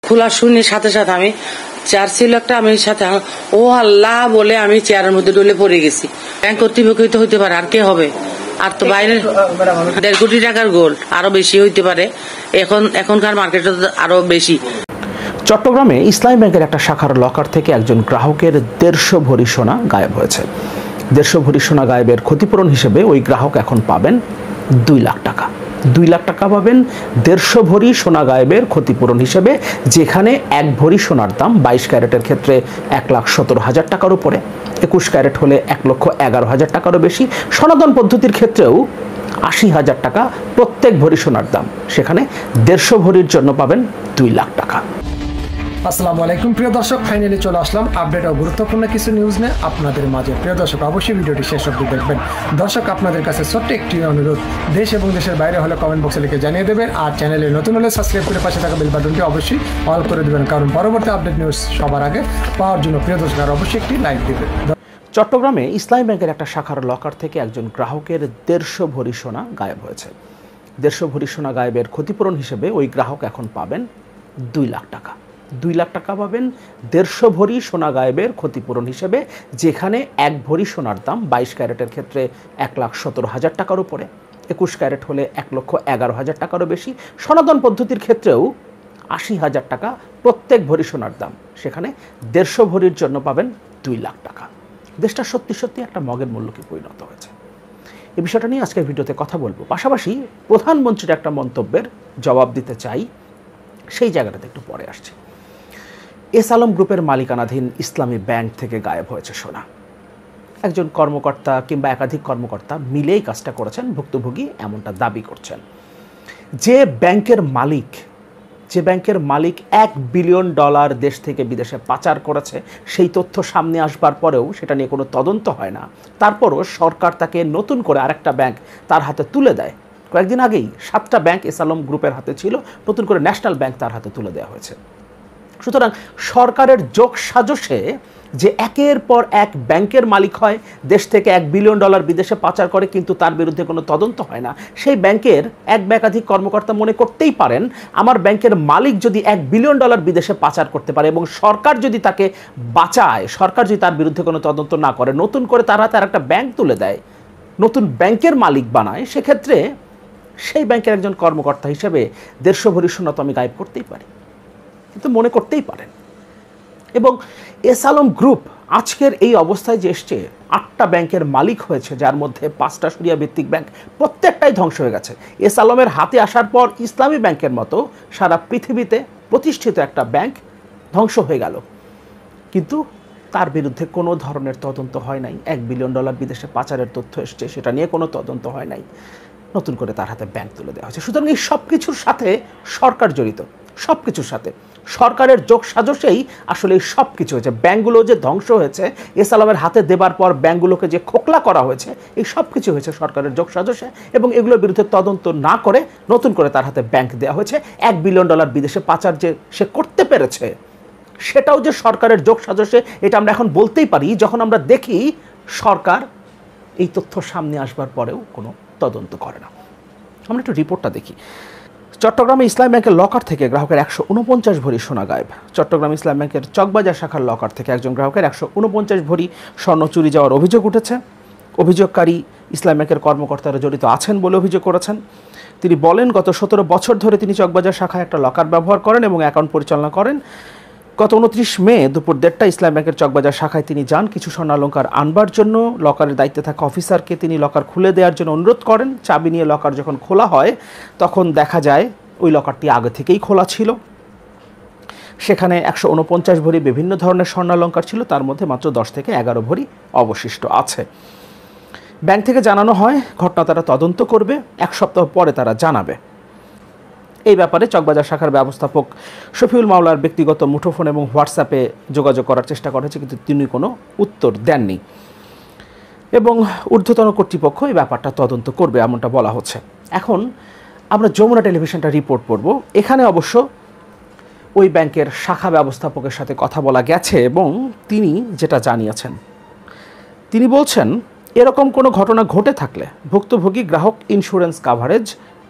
খোলা শুনে সাথে সাথে আমি চেয়ার ছিল একটা, আমি সাথে ও আল্লাহ বলে আমি চেয়ারের মধ্যে ডলে পড়ে গেছি। ব্যাংক কর্তৃপক্ষ হইতে পারে, আর কে হবে? আর তো বাইরে 1.5 কোটি টাকার গোল্ড, আরো বেশি হইতে পারে। এখনকার মার্কেটে আরো বেশি। চট্টগ্রামে ইসলামী ব্যাংকের একটা শাখার লকার থেকে একজন গ্রাহকের 150 ভরি সোনা গায়েব হয়েছে। 150 ভরি সোনা গায়েবের ক্ষতিপূরণ হিসেবে ওই গ্রাহক এখন পাবেন 2 লাখ টাকা। 2 লাখ টাকা পাবেন 150 ভরি সোনা গায়েবের ক্ষতিপূরণ হিসেবে, যেখানে 1 ভরি সোনার দাম 22 ক্যারেটের ক্ষেত্রে 1,17,000 টাকার উপরে, 21 ক্যারেট হলে 1,11,000 টাকারও বেশি, সনাতন পদ্ধতির ক্ষেত্রেও 80,000 টাকা প্রত্যেক ভরি সোনার দাম, সেখানে 150 ভরির জন্য পাবেন 2 লাখ টাকা। আসসালামু আলাইকুম প্রিয় দর্শক, ফাইনালি চলে আসলাম আপডেট ও গুরুত্বপূর্ণ কিছু নিউজ নিয়ে আপনাদের মাঝে। প্রিয় দর্শক, অবশ্যই ভিডিওটি শেষ অবধি দেখবেন। দর্শক, আপনাদের কাছে ছোট্ট একটি অনুরোধ, দেশ এবং দেশের বাইরে হলে কমেন্ট বক্সে লিখে জানিয়ে দেবেন, আর চ্যানেলে নতুন হলে সাবস্ক্রাইব করে পাশে থাকা বেল বাটনটি অবশ্যই অল করে দেবেন, কারণ পরবর্তী আপডেট নিউজ সবার আগে পাওয়ার জন্য প্রিয় দর্শক আর অবশ্যই একটি লাইক দেবেন। চট্টগ্রামে ইসলামী ব্যাংকের একটা শাখার লকার থেকে একজন গ্রাহকের 150 ভরি সোনা গায়েব হয়েছে। 150 ভরি সোনা গায়েবের ক্ষতিপূরণ হিসেবে ওই গ্রাহক এখন পাবেন 2 লাখ টাকা। 2 লাখ টাকা পাবেন 150 ভরি সোনা গায়েবের ক্ষতিপূরণ হিসেবে, যেখানে 1 ভরি সোনার দাম 22 ক্যারেটের ক্ষেত্রে 1,17,000 টাকার উপরে, 21 ক্যারেট হলে 1,11,000 টাকারও বেশি, সনাতন পদ্ধতির ক্ষেত্রেও 80,000 টাকা প্রত্যেক ভরি সোনার দাম, সেখানে 150 ভরির জন্য পাবেন 2 লাখ টাকা। দেশটা সত্যি সত্যি একটা মগের মূল্যকে পরিণত হয়েছে। এই বিষয়টা নিয়ে আজকের ভিডিওতে কথা বলবো, পাশাপাশি প্রধানমন্ত্রীর একটা মন্তব্যের জবাব দিতে চাই, সেই জায়গাটাতে একটু পরে আসছে। এস আলম গ্রুপের মালিকানাধীন ইসলামী ব্যাংক থেকে গায়েব হয়েছে সোনা। একজন কর্মকর্তা কিংবা একাধিক কর্মকর্তা মিলেই কাজটা করেছেন, ভুক্তভোগী এমনটা দাবি করছেন। যে ব্যাংকের মালিক $1 বিলিয়ন দেশ থেকে বিদেশে পাচার করেছে, সেই তথ্য সামনে আসবার পরেও সেটা নিয়ে কোনো তদন্ত হয় না। তারপরও সরকার তাকে নতুন করে আরেকটা ব্যাংক তার হাতে তুলে দেয়। কয়েকদিন আগেই 7টা ব্যাংক এস আলম গ্রুপের হাতে ছিল, নতুন করে ন্যাশনাল ব্যাংক তার হাতে তুলে দেওয়া হয়েছে। সুতরাং সরকারের যোগ সাজশে যে একের পর এক ব্যাংকের মালিক হয়, দেশ থেকে $1 বিলিয়ন বিদেশে পাচার করে, কিন্তু তার বিরুদ্ধে কোনো তদন্ত হয় না। সেই ব্যাংকের এক বা একাধিক কর্মকর্তা মনে করতেই পারেন, আমার ব্যাংকের মালিক যদি $1 বিলিয়ন বিদেশে পাচার করতে পারে এবং সরকার যদি তাকে বাঁচায়, সরকার যদি তার বিরুদ্ধে কোনো তদন্ত না করে, নতুন করে তার হাতে আর একটা ব্যাংক তুলে দেয়, নতুন ব্যাংকের মালিক বানায়, সেক্ষেত্রে সেই ব্যাংকের একজন কর্মকর্তা হিসেবে 150 ভরি সোনা তো আমি গায়েব করতেই পারি, কিন্তু মনে করতেই পারেন। এবং এস আলম গ্রুপ আজকের এই অবস্থায় যে এসছে, 8টা ব্যাংকের মালিক হয়েছে, যার মধ্যে 5টা শরিয়া ভিত্তিক ব্যাংক, প্রত্যেকটাই ধ্বংস হয়ে গেছে। এস আলমের হাতে আসার পর ইসলামী ব্যাংকের মতো সারা পৃথিবীতে প্রতিষ্ঠিত একটা ব্যাংক ধ্বংস হয়ে গেল, কিন্তু তার বিরুদ্ধে কোনো ধরনের তদন্ত হয় নাই। $1 বিলিয়ন বিদেশে পাচারের তথ্য এসছে, সেটা নিয়ে কোনো তদন্ত হয় নাই, নতুন করে তার হাতে ব্যাংক তুলে দেওয়া হয়েছে। সুতরাং এই সব কিছুর সাথে সরকার জড়িত, সব কিছুর সাথে সরকারের যোগ সাজসেই আসলে এই সব কিছু হয়েছে। ব্যাংকগুলো যে ধ্বংস হয়েছে, এস আলমের হাতে দেবার পর ব্যাংকগুলোকে যে খোকলা করা হয়েছে, এই সব কিছু হয়েছে সরকারের যোগ সাজসে, এবং এগুলোর বিরুদ্ধে তদন্ত না করে নতুন করে তার হাতে ব্যাংক দেওয়া হয়েছে। $1 বিলিয়ন বিদেশে পাচার যে সে করতে পেরেছে, সেটাও যে সরকারের যোগ সাজসে, এটা আমরা এখন বলতেই পারি, যখন আমরা দেখি সরকার এই তথ্য সামনে আসবার পরেও কোনো তদন্ত করে না। আমরা একটু রিপোর্টটা দেখি। চট্টগ্রামে ইসলামী ব্যাংকের লকার থেকে গ্রাহকের 149 ভরি সোনা গায়েব। চট্টগ্রাম ইসলামী ব্যাংকের চকবাজার শাখার লকার থেকে একজন গ্রাহকের 149 ভরি স্বর্ণ চুরি যাওয়ার অভিযোগ উঠেছে। অভিযোগকারী ইসলামী ব্যাংকের কর্মকর্তারা জড়িত আছেন বলে অভিযোগ করেছেন। তিনি বলেন, গত 17 বছর ধরে তিনি চকবাজার শাখায় একটা লকার ব্যবহার করেন এবং অ্যাকাউন্ট পরিচালনা করেন। গত 29 মে দুপুর 1:30টায় ইসলামী ব্যাংকের চকবাজার শাখায় তিনি যান কিছু স্বর্ণালঙ্কার আনবার জন্য। লকারের দায়িত্বে থাকা অফিসারকে তিনি লকার খুলে দেওয়ার জন্য অনুরোধ করেন। চাবি নিয়ে লকার যখন খোলা হয়, তখন দেখা যায় ওই লকারটি আগে থেকেই খোলা ছিল। সেখানে 149 ভরি বিভিন্ন ধরনের স্বর্ণালঙ্কার ছিল, তার মধ্যে মাত্র 10 থেকে 11 ভরি অবশিষ্ট আছে। ব্যাংক থেকে জানানো হয় ঘটনা তারা তদন্ত করবে, 1 সপ্তাহ পরে তারা জানাবে। এই ব্যাপারে চকবাজার শাখার ব্যবস্থাপক শফিউল মাওলার ব্যক্তিগত মুঠোফোন এবং হোয়াটসঅ্যাপে যোগাযোগ করার চেষ্টা করা হয়েছে, কিন্তু তিনি কোনো উত্তর দেননি, এবং ঊর্ধ্বতন কর্তৃপক্ষ এই ব্যাপারটা তদন্ত করবে এমনটা বলা হচ্ছে। এখন আমরা যমুনা টেলিভিশনটা রিপোর্ট করব। এখানে অবশ্য ওই ব্যাংকের শাখা ব্যবস্থাপকের সাথে কথা বলা গেছে, এবং তিনি যেটা জানিয়েছেন, তিনি বলছেন, এরকম কোনো ঘটনা ঘটে থাকলে ভুক্তভোগী গ্রাহক ইন্স্যুরেন্স কাভারেজ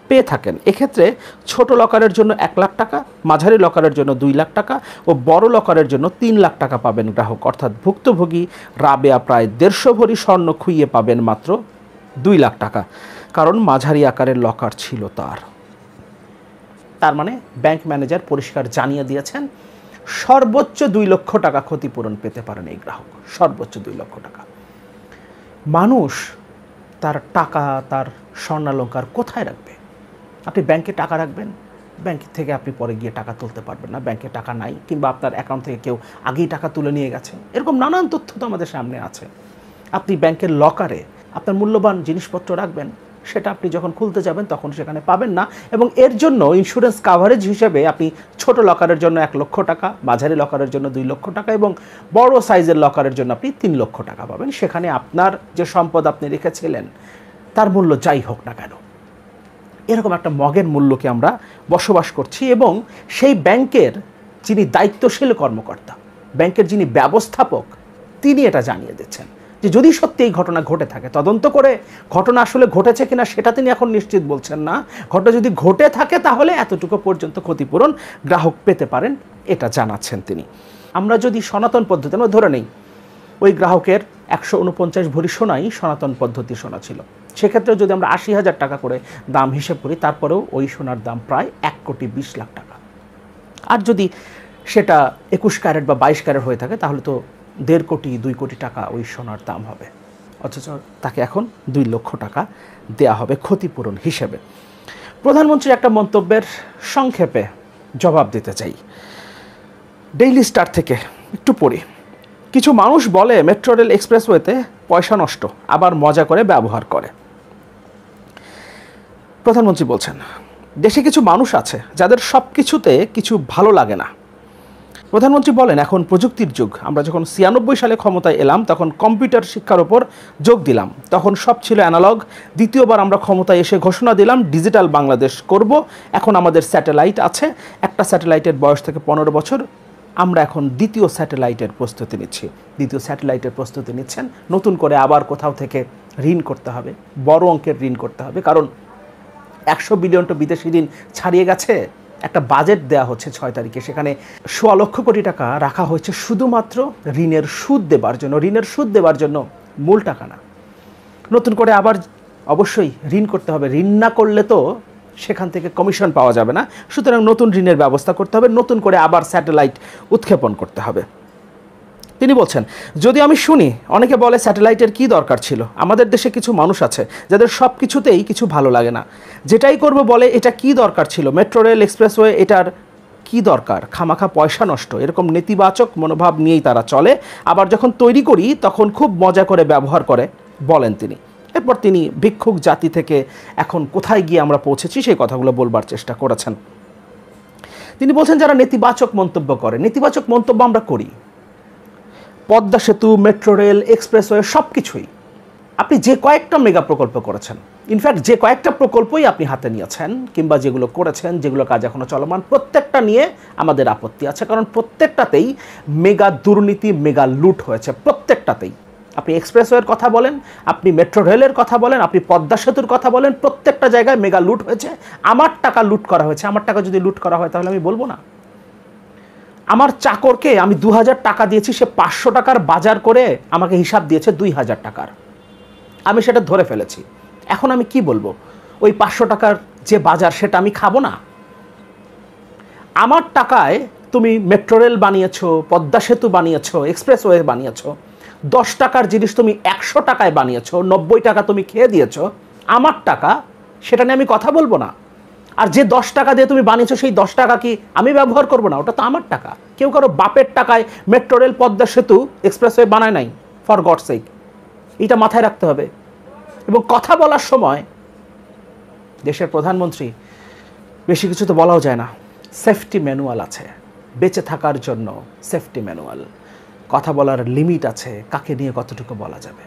পেয়ে থাকেন, এক্ষেত্রে ছোট লকারের জন্য 1 লাখ টাকা, মাঝারি লকারের জন্য 2 লাখ টাকা ও বড় লকারের জন্য 3 লাখ টাকা পাবেন গ্রাহক। অর্থাৎ ভুক্তভোগী রাবেয়া প্রায় 150 ভরি স্বর্ণ খুইয়ে পাবেন মাত্র 2 লাখ টাকা, কারণ মাঝারি আকারের লকার ছিল তার। তার মানে ব্যাংক ম্যানেজার পরিষ্কার জানিয়ে দিয়েছেন সর্বোচ্চ 2 লক্ষ টাকা ক্ষতিপূরণ পেতে পারেন এই গ্রাহক, সর্বোচ্চ 2 লক্ষ টাকা। মানুষ তার টাকা, তার স্বর্ণালঙ্কার কোথায় রাখবে? আপনি ব্যাংকে টাকা রাখবেন, ব্যাংক থেকে আপনি পরে গিয়ে টাকা তুলতে পারবেন না, ব্যাংকে টাকা নাই, কিংবা আপনার অ্যাকাউন্ট থেকে কেউ আগেই টাকা তুলে নিয়ে গেছে, এরকম নানান তথ্য তো আমাদের সামনে আছে। আপনি ব্যাংকের লকারে আপনার মূল্যবান জিনিসপত্র রাখবেন, সেটা আপনি যখন খুলতে যাবেন তখন সেখানে পাবেন না, এবং এর জন্য ইন্স্যুরেন্স কাভারেজ হিসেবে আপনি ছোট লকারের জন্য 1 লক্ষ টাকা, মাঝারি লকারের জন্য 2 লক্ষ টাকা এবং বড় সাইজের লকারের জন্য আপনি 3 লক্ষ টাকা পাবেন। সেখানে আপনার যে সম্পদ আপনি রেখেছিলেন তার মূল্য যাই হোক না কেন, এরকম একটা মগের মূল্যকে আমরা বসবাস করছি। এবং সেই ব্যাংকের যিনি দায়িত্বশীল কর্মকর্তা, ব্যাংকের যিনি ব্যবস্থাপক, তিনি এটা জানিয়ে দিচ্ছেন যে যদি সত্যি এই ঘটনা ঘটে থাকে, তদন্ত করে ঘটনা আসলে ঘটেছে কিনা সেটা তিনি এখন নিশ্চিত বলছেন না। ঘটনা যদি ঘটে থাকে তাহলে এতটুকু পর্যন্ত ক্ষতিপূরণ গ্রাহক পেতে পারেন, এটা জানাচ্ছেন তিনি। আমরা যদি সনাতন পদ্ধতি আমরা ধরে নেই, ওই গ্রাহকের 149 ভরি সোনাই সনাতন পদ্ধতি সোনা ছিল, সেক্ষেত্রে যদি আমরা 80,000 টাকা করে দাম হিসেব করি, তারপরেও ওই সোনার দাম প্রায় 1,20 লাখ টাকা। আর যদি সেটা 21 ক্যারেট বা 22 ক্যারেট হয়ে থাকে তাহলে তো 1.5 কোটি 2 কোটি টাকা ওই সোনার দাম হবে, অথচ তাকে এখন 2 লক্ষ টাকা দেয়া হবে ক্ষতিপূরণ হিসেবে। প্রধানমন্ত্রীর একটা মন্তব্যের সংক্ষেপে জবাব দিতে চাই, ডেইলি স্টার থেকে একটু পড়ি। কিছু মানুষ বলে মেট্রো রেল এক্সপ্রেসওয়েতে পয়সা নষ্ট, আবার মজা করে ব্যবহার করে। প্রধানমন্ত্রী বলছেন, দেশে কিছু মানুষ আছে যাদের সব কিছুতে কিছু ভালো লাগে না। প্রধানমন্ত্রী বলেন, এখন প্রযুক্তির যুগ। আমরা যখন 96 সালে ক্ষমতায় এলাম তখন কম্পিউটার শিক্ষার ওপর যোগ দিলাম, তখন সব ছিল অ্যানালগ। দ্বিতীয়বার আমরা ক্ষমতায় এসে ঘোষণা দিলাম ডিজিটাল বাংলাদেশ করব। এখন আমাদের স্যাটেলাইট আছে, একটা স্যাটেলাইটের বয়স থেকে 15 বছর। আমরা এখন দ্বিতীয় স্যাটেলাইটের প্রস্তুতি নিচ্ছি। দ্বিতীয় স্যাটেলাইটের প্রস্তুতি নিচ্ছেন, নতুন করে আবার কোথাও থেকে ঋণ করতে হবে, বড় অঙ্কের ঋণ করতে হবে, কারণ 100 বিলিয়ন বিদেশি ঋণ ছাড়িয়ে গেছে। একটা বাজেট দেওয়া হচ্ছে 6 তারিখে, সেখানে 1.25 লক্ষ কোটি টাকা রাখা হয়েছে শুধুমাত্র ঋণের সুদ দেবার জন্য, ঋণের সুদ দেবার জন্য, মূল টাকা না। নতুন করে আবার অবশ্যই ঋণ করতে হবে, ঋণ না করলে তো সেখান থেকে কমিশন পাওয়া যাবে না। সুতরাং নতুন ঋণের ব্যবস্থা করতে হবে, নতুন করে আবার স্যাটেলাইট উৎক্ষেপণ করতে হবে। তিনি বলছেন, যদি আমি শুনি অনেকে বলে স্যাটেলাইটের কি দরকার ছিল, আমাদের দেশে কিছু মানুষ আছে যাদের সব কিছুতেই কিছু ভালো লাগে না, যেটাই করব বলে এটা কি দরকার ছিল, মেট্রো রেল এক্সপ্রেসওয়ে এটার কি দরকার, খামাখা পয়সা নষ্ট, এরকম নেতিবাচক মনোভাব নিয়েই তারা চলে। আবার যখন তৈরি করি তখন খুব মজা করে ব্যবহার করে, বলেন তিনি। এরপর তিনি ভিক্ষুক জাতি থেকে এখন কোথায় গিয়ে আমরা পৌঁছেছি সেই কথাগুলো বলবার চেষ্টা করেছেন। তিনি বলছেন, যারা নেতিবাচক মন্তব্য করে, নেতিবাচক মন্তব্য আমরা করি। পদ্মা সেতু, মেট্রো রেল, এক্সপ্রেসওয়ে সব কিছুই আপনি যে কয়েকটা মেগা প্রকল্প করেছেন, ইনফ্যাক্ট যে কয়েকটা প্রকল্পই আপনি হাতে নিয়েছেন কিংবা যেগুলো করেছেন, যেগুলো কাজ এখনো চলমান, প্রত্যেকটা নিয়ে আমাদের আপত্তি আছে, কারণ প্রত্যেকটাতেই মেগা দুর্নীতি, মেগা লুট হয়েছে, প্রত্যেকটাতেই। আপনি এক্সপ্রেসওয়ের কথা বলেন, আপনি মেট্রো রেলের কথা বলেন, আপনি পদ্মা সেতুর কথা বলেন, প্রত্যেকটা জায়গায় মেগা লুট হয়েছে। আমার টাকা লুট করা হয়েছে। আমার টাকা যদি লুট করা হয় তাহলে আমি বলবো না? আমার চাকরকে আমি 2000 টাকা দিয়েছি, সে 500 টাকার বাজার করে আমাকে হিসাব দিয়েছে 2000 টাকার, আমি সেটা ধরে ফেলেছি। এখন আমি কি বলবো? ওই 500 টাকার যে বাজার সেটা আমি খাবো না? আমার টাকায় তুমি মেট্রো রেল বানিয়েছো, পদ্মা সেতু বানিয়েছো, এক্সপ্রেসওয়ে বানিয়েছো, 10 টাকার জিনিস তুমি 100 টাকায় বানিয়েছো, 90 টাকা তুমি খেয়ে দিয়েছো। আমার টাকা, সেটা নিয়ে আমি কথা বলবো না। আর যে 10 টাকা দিয়ে তুমি বানিয়েছো সেই 10 টাকা কি আমি ব্যবহার করবো না? ওটা তো আমার টাকা। কেউ কারো বাপের টাকায় মেট্রো রেল, পদ্মা সেতু, এক্সপ্রেসওয়ে বানায় নাই, ফর গড সেক। এটা মাথায় রাখতে হবে। এবং কথা বলার সময় দেশের প্রধানমন্ত্রী, বেশি কিছু তো বলাও যায় না, সেফটি ম্যানুয়াল আছে, বেঁচে থাকার জন্য সেফটি ম্যানুয়াল। কথা বলার লিমিট আছে, কাকে নিয়ে কতটুকু বলা যাবে।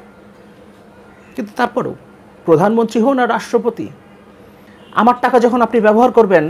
কিন্তু তারপরেও প্রধানমন্ত্রী হন আর রাষ্ট্রপতি, আমার টাকা যখন আপনি ব্যবহার করবেন,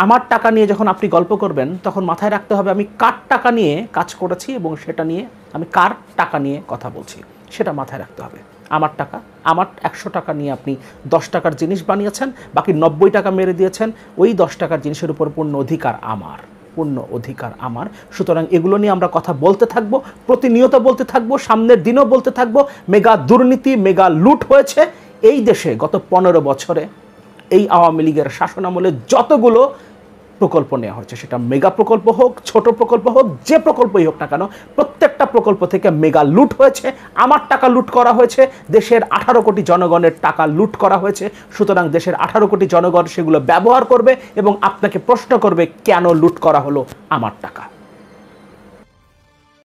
আমার টাকা নিয়ে যখন আপনি গল্প করবেন, তখন মাথায় রাখতে হবে আমি কার টাকা নিয়ে কাজ করেছি এবং সেটা নিয়ে আমি কার টাকা নিয়ে কথা বলছি, সেটা মাথায় রাখতে হবে। আমার টাকা, আমার 100 টাকা নিয়ে আপনি 10 টাকার জিনিস বানিয়েছেন, বাকি 90 টাকা মেরে দিয়েছেন, ওই 10 টাকার জিনিসের উপর পূর্ণ অধিকার আমার, পূর্ণ অধিকার আমার। সুতরাং এগুলো নিয়ে আমরা কথা বলতে থাকবো, প্রতিনিয়ত বলতে থাকবো, সামনের দিনও বলতে থাকবো। মেগা দুর্নীতি, মেগা লুট হয়েছে এই দেশে গত 15 বছরে। এই আওয়ামী লীগের শাসনামলে যতগুলো প্রকল্প নেওয়া হচ্ছে, সেটা মেগা প্রকল্প হোক, ছোট প্রকল্প হোক, যে প্রকল্পই হোক না কেন, প্রত্যেকটা প্রকল্প থেকে মেগা লুট হয়েছে। আমার টাকা লুট করা হয়েছে, দেশের 18 কোটি জনগণের টাকা লুট করা হয়েছে। সুতরাং দেশের 18 কোটি জনগণ সেগুলো ব্যবহার করবে এবং আপনাকে প্রশ্ন করবে কেন লুট করা হলো আমার টাকা।